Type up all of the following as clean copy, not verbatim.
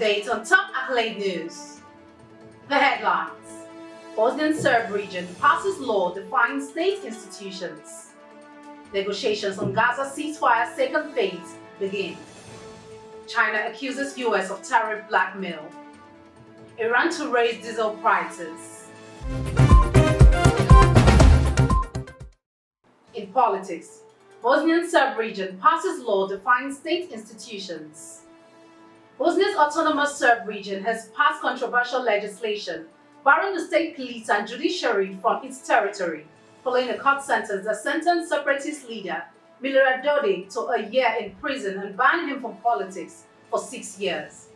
update on top accolade news. The headlines: Bosnian Serb region passes law defying state institutions. Negotiations on Gaza ceasefire second phase begin. China accuses US of tariff blackmail. Iran to raise diesel prices. In politics, Bosnian Serb region passes law defying state institutions. Bosnia's autonomous Serb region has passed controversial legislation barring the state police and judiciary from its territory, following a court sentence that sentenced separatist leader Milorad Dodik to a year in prison and banned him from politics for 6 years.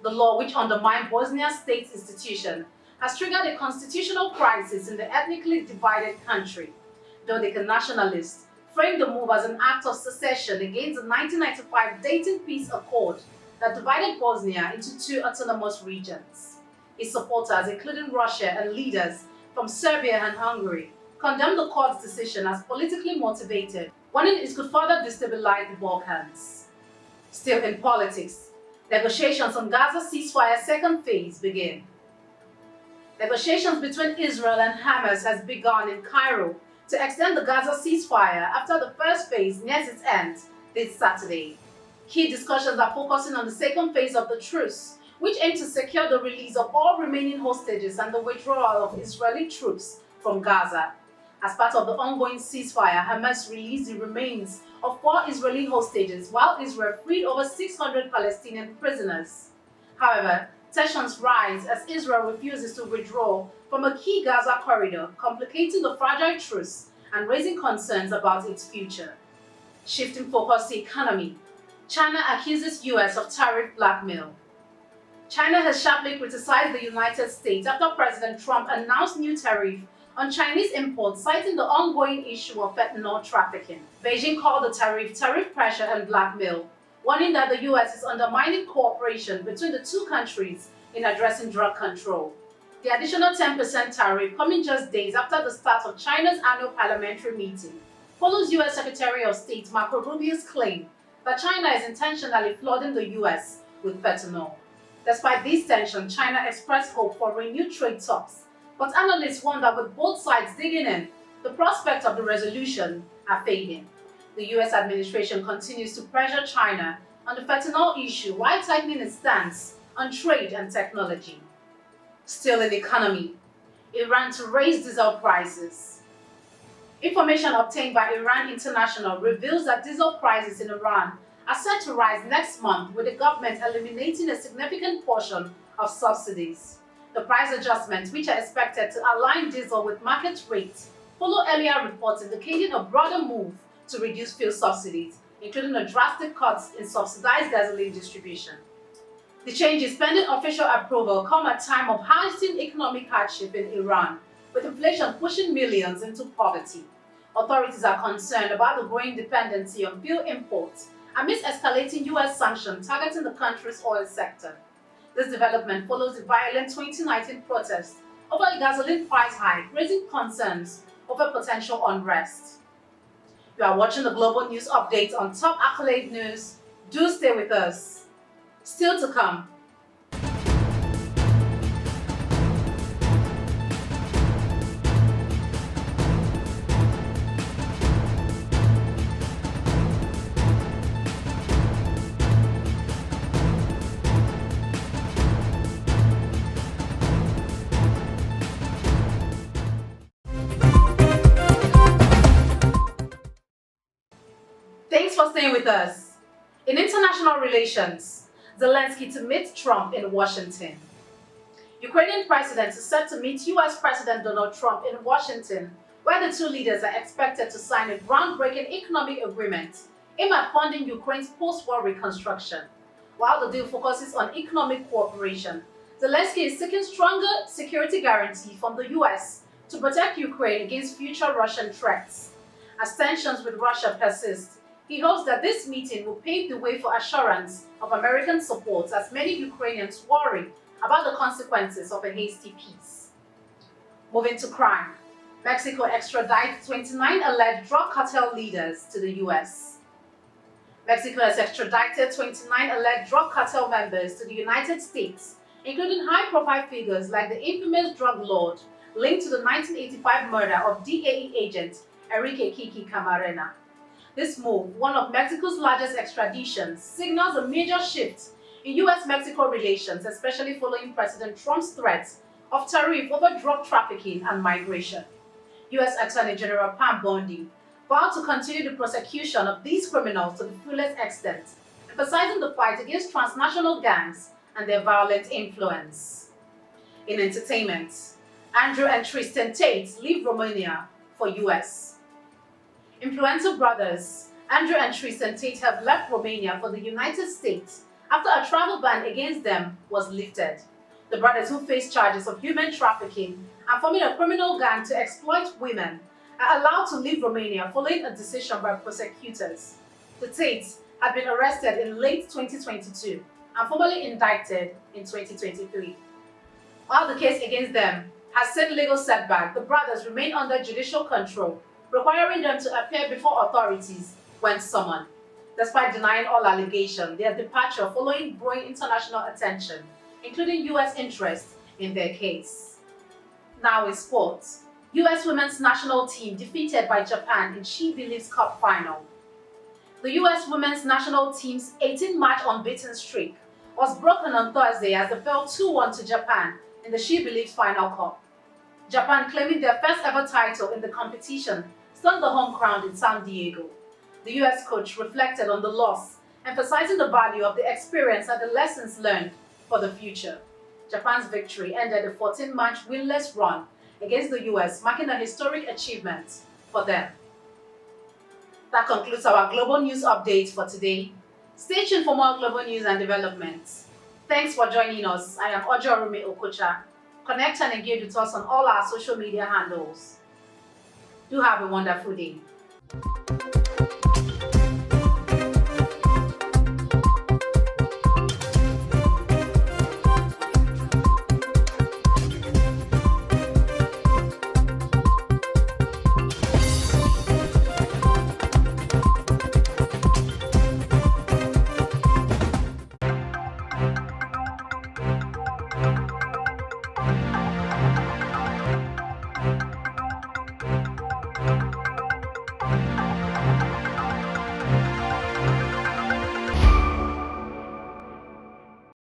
The law, which undermined Bosnia's state institution, has triggered a constitutional crisis in the ethnically divided country. Dodik, a nationalist, framed the move as an act of secession against the 1995 Dayton Peace Accord that divided Bosnia into two autonomous regions. His supporters, including Russia and leaders from Serbia and Hungary, condemned the court's decision as politically motivated, warning it could further destabilize the Balkans. Still in politics, negotiations on Gaza ceasefire second phase begin. Negotiations between Israel and Hamas has begun in Cairo to extend the Gaza ceasefire after the first phase nears its end this Saturday. Key discussions are focusing on the second phase of the truce, which aims to secure the release of all remaining hostages and the withdrawal of Israeli troops from Gaza. As part of the ongoing ceasefire, Hamas released the remains of 4 Israeli hostages, while Israel freed over 600 Palestinian prisoners. However, tensions rise as Israel refuses to withdraw from a key Gaza corridor, complicating the fragile truce and raising concerns about its future. Shifting focus to economy, China accuses US of tariff blackmail. China has sharply criticized the United States after President Trump announced new tariff on Chinese imports, citing the ongoing issue of fentanyl trafficking. Beijing called the tariff pressure and blackmail, warning that the US is undermining cooperation between the two countries in addressing drug control. The additional 10% tariff, coming just days after the start of China's annual parliamentary meeting, follows US Secretary of State Marco Rubio's claim that China is intentionally flooding the US with fentanyl. Despite these tensions, China expressed hope for renewed trade talks, but analysts warn that with both sides digging in, the prospects of the resolution are fading. The US administration continues to pressure China on the fentanyl issue while tightening its stance on trade and technology. Still in the economy, Iran to raise diesel prices. Information obtained by Iran International reveals that diesel prices in Iran are set to rise next month, with the government eliminating a significant portion of subsidies. The price adjustments, which are expected to align diesel with market rates, follow earlier reports indicating a broader move to reduce fuel subsidies, including a drastic cut in subsidized gasoline distribution. The changes, pending official approval, come at a time of heightened economic hardship in Iran, with inflation pushing millions into poverty. Authorities are concerned about the growing dependency on fuel imports amidst escalating US sanctions targeting the country's oil sector. This development follows the violent 2019 protests over a gasoline price hike, raising concerns over potential unrest. You are watching the Global News Update on Top Accolade News. Do stay with us. Still to come. Thanks for staying with us. In international relations, Zelensky to meet Trump in Washington. Ukrainian president is set to meet US President Donald Trump in Washington, where the two leaders are expected to sign a groundbreaking economic agreement aimed at funding Ukraine's post-war reconstruction. While the deal focuses on economic cooperation, Zelensky is seeking stronger security guarantee from the US to protect Ukraine against future Russian threats. As tensions with Russia persist, he hopes that this meeting will pave the way for assurance of American support, as many Ukrainians worry about the consequences of a hasty peace. Moving to crime, Mexico extradited 29 alleged drug cartel leaders to the US. Mexico has extradited 29 alleged drug cartel members to the United States, including high-profile figures like the infamous drug lord linked to the 1985 murder of DAE agent Enrique Kiki Camarena. This move, one of Mexico's largest extraditions, signals a major shift in US-Mexico relations, especially following President Trump's threats of tariff over drug trafficking and migration. US Attorney General Pam Bondi vowed to continue the prosecution of these criminals to the fullest extent, emphasizing the fight against transnational gangs and their violent influence. In entertainment, Andrew and Tristan Tate leave Romania for US. Influential brothers Andrew and Tristan Tate have left Romania for the United States after a travel ban against them was lifted. The brothers, who face charges of human trafficking and forming a criminal gang to exploit women, are allowed to leave Romania following a decision by prosecutors. The Tates had been arrested in late 2022 and formally indicted in 2023. While the case against them has seen legal setback, the brothers remain under judicial control, requiring them to appear before authorities when summoned. Despite denying all allegations, their departure following growing international attention, including US interest in their case. Now in sports, US women's national team defeated by Japan in She Believes Cup final. The US women's national team's 18-match unbeaten streak was broken on Thursday as they fell 2-1 to Japan in the She Believes Final Cup. Japan, claiming their first ever title in the competition, stunned the home crowd in San Diego. The US coach reflected on the loss, emphasizing the value of the experience and the lessons learned for the future. Japan's victory ended a 14-match winless run against the US, marking a historic achievement for them. That concludes our global news update for today. Stay tuned for more global news and developments. Thanks for joining us. I am Ojorume Okocha. Connect and engage with us on all our social media handles. Do have a wonderful day.